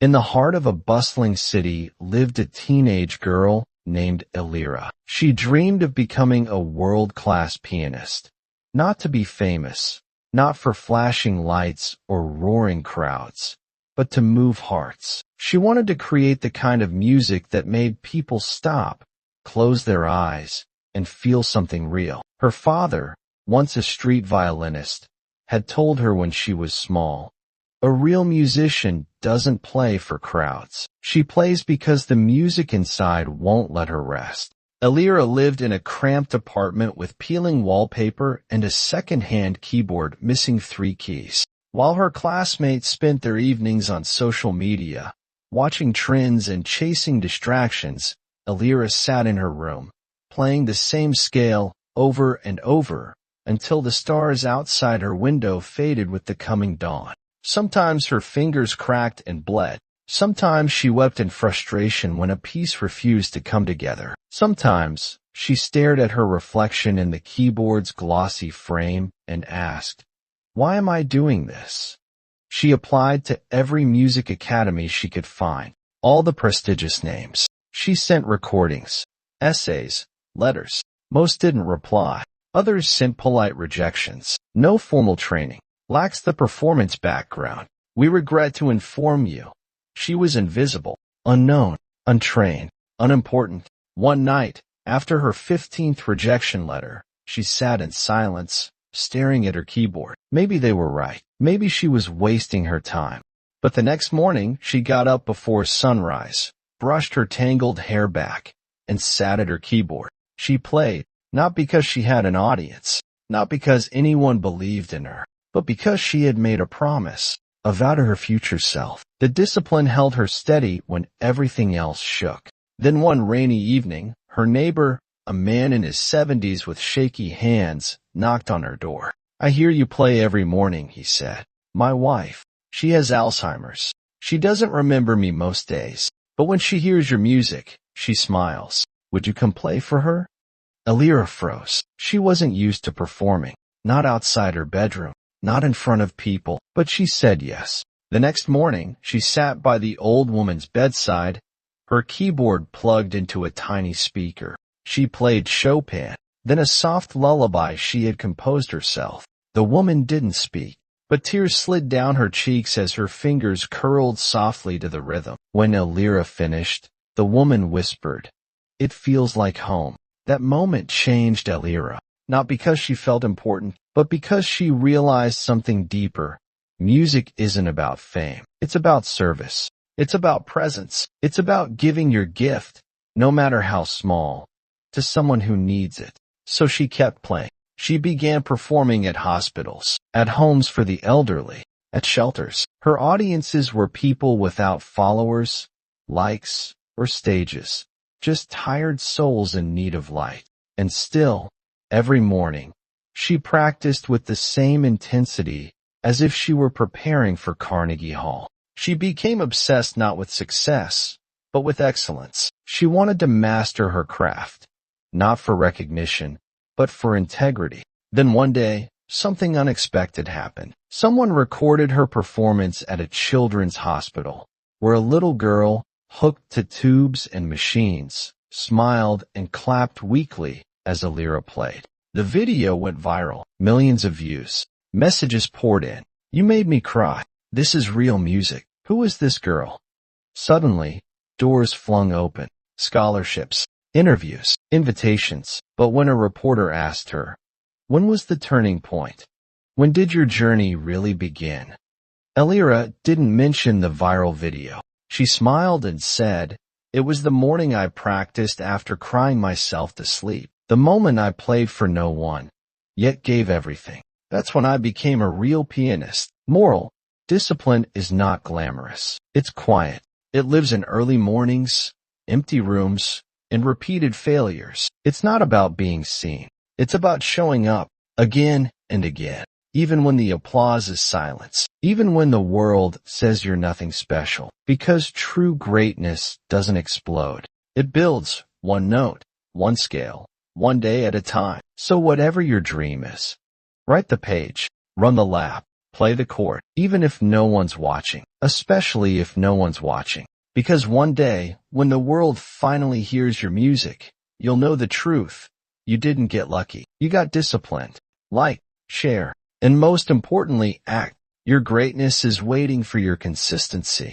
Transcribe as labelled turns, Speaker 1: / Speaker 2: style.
Speaker 1: In the heart of a bustling city lived a teenage girl named Elira. She dreamed of becoming a world-class pianist. Not to be famous, not for flashing lights or roaring crowds, but to move hearts. She wanted to create the kind of music that made people stop, close their eyes, and feel something real. Her father, once a street violinist, had told her when she was small, "A real musician doesn't play for crowds. She plays because the music inside won't let her rest." Elira lived in a cramped apartment with peeling wallpaper and a second-hand keyboard missing 3 keys. While her classmates spent their evenings on social media, watching trends and chasing distractions, Elira sat in her room, playing the same scale over and over until the stars outside her window faded with the coming dawn. Sometimes her fingers cracked and bled. Sometimes she wept in frustration when a piece refused to come together. Sometimes she stared at her reflection in the keyboard's glossy frame and asked, "Why am I doing this?" She applied to every music academy she could find, all the prestigious names. She sent recordings, essays, letters. Most didn't reply. Others sent polite rejections. No formal training. Lacks the performance background. We regret to inform you. She was invisible, unknown, untrained, unimportant. One night, after her 15th rejection letter, she sat in silence, staring at her keyboard. Maybe they were right. Maybe she was wasting her time. But the next morning, she got up before sunrise, brushed her tangled hair back, and sat at her keyboard. She played, not because she had an audience, not because anyone believed in her, but because she had made a promise, a vow to her future self. The discipline held her steady when everything else shook. Then one rainy evening, her neighbor, a man in his 70s with shaky hands, knocked on her door. "I hear you play every morning," he said. "My wife, she has Alzheimer's. She doesn't remember me most days, but when she hears your music, she smiles. Would you come play for her?" Elira froze. She wasn't used to performing, not outside her bedroom, not in front of people, but she said yes. The next morning, she sat by the old woman's bedside, her keyboard plugged into a tiny speaker. She played Chopin, then a soft lullaby she had composed herself. The woman didn't speak, but tears slid down her cheeks as her fingers curled softly to the rhythm. When Elira finished, the woman whispered, "It feels like home." That moment changed Elira, not because she felt important, but because she realized something deeper. Music isn't about fame. It's about service. It's about presence. It's about giving your gift, no matter how small, to someone who needs it. So she kept playing. She began performing at hospitals, at homes for the elderly, at shelters. Her audiences were people without followers, likes, or stages, just tired souls in need of light. And still, every morning, she practiced with the same intensity as if she were preparing for Carnegie Hall. She became obsessed not with success, but with excellence. She wanted to master her craft, not for recognition, but for integrity. Then one day, something unexpected happened. Someone recorded her performance at a children's hospital, where a little girl, hooked to tubes and machines, smiled and clapped weakly as Elira played. The video went viral, millions of views. Messages poured in. "You made me cry. This is real music. Who is this girl?" Suddenly, doors flung open. Scholarships, interviews, invitations. But when a reporter asked her, "When was the turning point? When did your journey really begin?" Elira didn't mention the viral video. She smiled and said, "It was the morning I practiced after crying myself to sleep. The moment I played for no one, yet gave everything. That's when I became a real pianist." Moral: discipline is not glamorous. It's quiet. It lives in early mornings, empty rooms, and repeated failures. It's not about being seen. It's about showing up again and again, even when the applause is silence, even when the world says you're nothing special. Because true greatness doesn't explode. It builds, one note, one scale, one day at a time. So whatever your dream is, write the page, run the lap, Play the chord, even if no one's watching, especially if no one's watching. Because one day, when the world finally hears your music, you'll know the truth. You didn't get lucky. You got disciplined. Like, share, and most importantly, act. Your greatness is waiting for your consistency.